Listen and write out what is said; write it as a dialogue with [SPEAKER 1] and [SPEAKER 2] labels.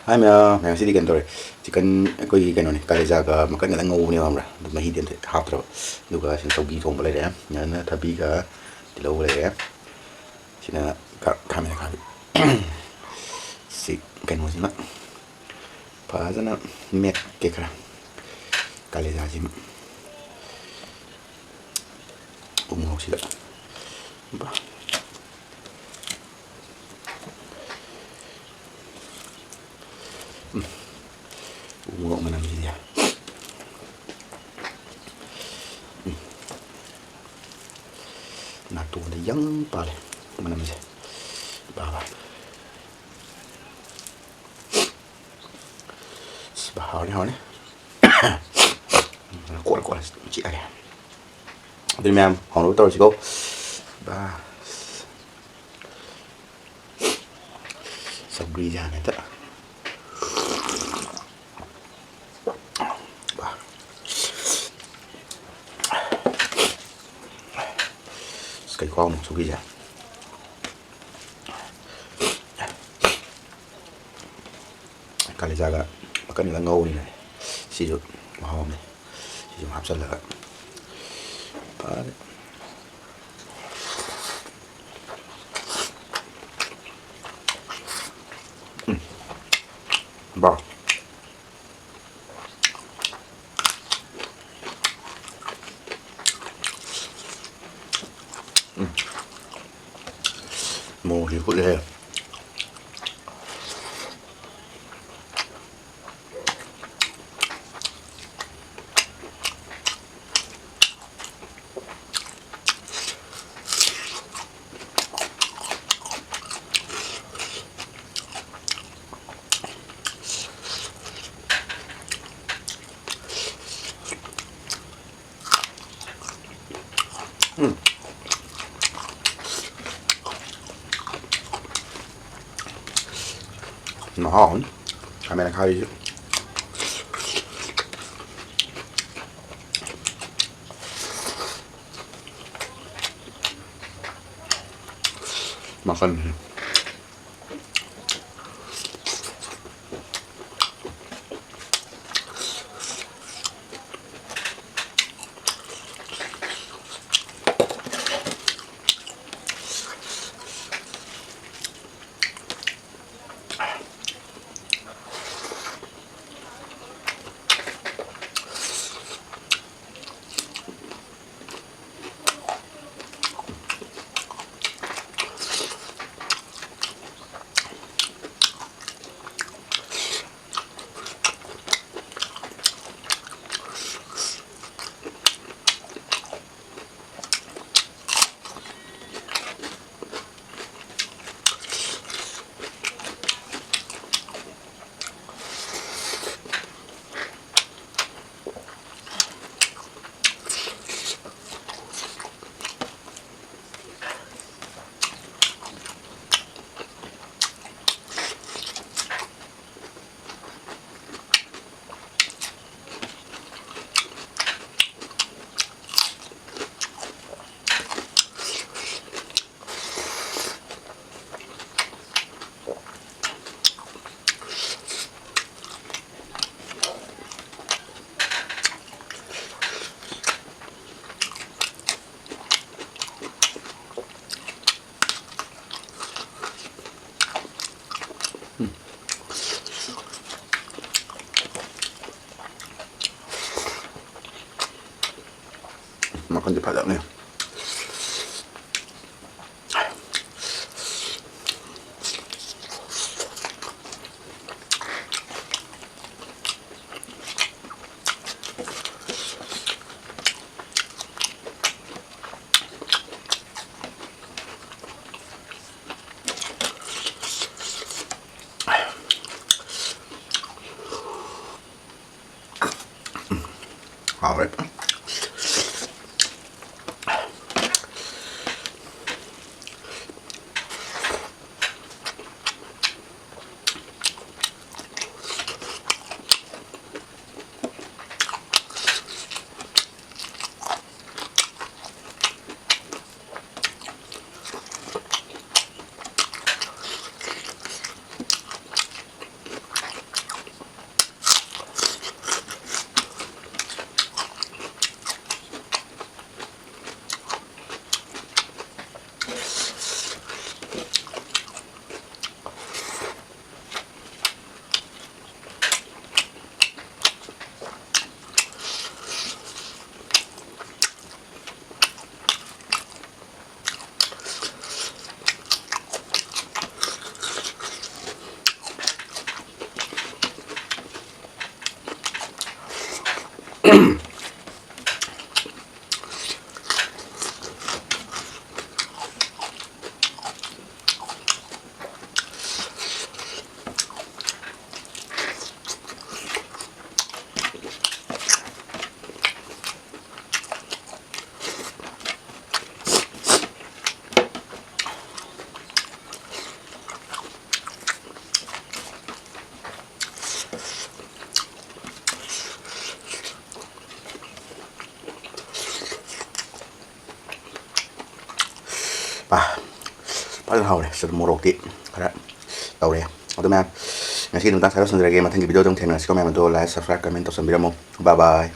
[SPEAKER 1] Hai mẹ sidi kan tore chicken koi cái này kaleja ga makan ga ngau ni amra mahi den hap tro duga sin sogi thong bale re nyana thabi ga tilo le sina ka kamera ka si kan mo sina pa jana mek ke kra kaleja jim umok sila ba umok manam dia na tu de yang pale manam je ba ba ba hao ni cuộn cuộn chị này bên em hòn đũa tôi chỉ có ba Sougri ra này thật ba cái kho một Sougri ra Kaleja ga makan là ngâu này sử dụng hòm này sử dụng hấp dẫn là ba mồ thì cũng đây nó hòn kamera khai Makan makan cepat tak ni Alright. ꯐꯖꯅ ꯍꯥꯎꯔꯦ ꯁꯤꯗ ꯃꯣꯔꯣꯛꯇꯤ ꯈꯔ ꯇꯧꯔꯦ ꯑꯗꯨ ꯃꯌꯥꯝ ꯉꯁꯤ ꯅꯨꯡꯗꯥꯡ ꯁꯥꯏꯗ ꯂꯣꯏꯁꯤꯟꯖꯔꯒꯦ ꯃꯊꯪꯒꯤ ꯚꯤꯗꯤꯑꯣꯗ ꯑꯃꯨꯛ ꯊꯦꯡꯅꯔꯁꯤꯀꯣ ꯃꯌꯥꯝ ꯑꯗꯣ ꯂꯥꯏꯛ ꯁꯕꯁꯀ꯭ꯔꯥꯏꯕ ꯀꯃꯦꯟ ꯇꯧꯁꯟꯕꯤꯔꯝꯃꯣ ꯕꯥꯏ ꯕꯥꯏ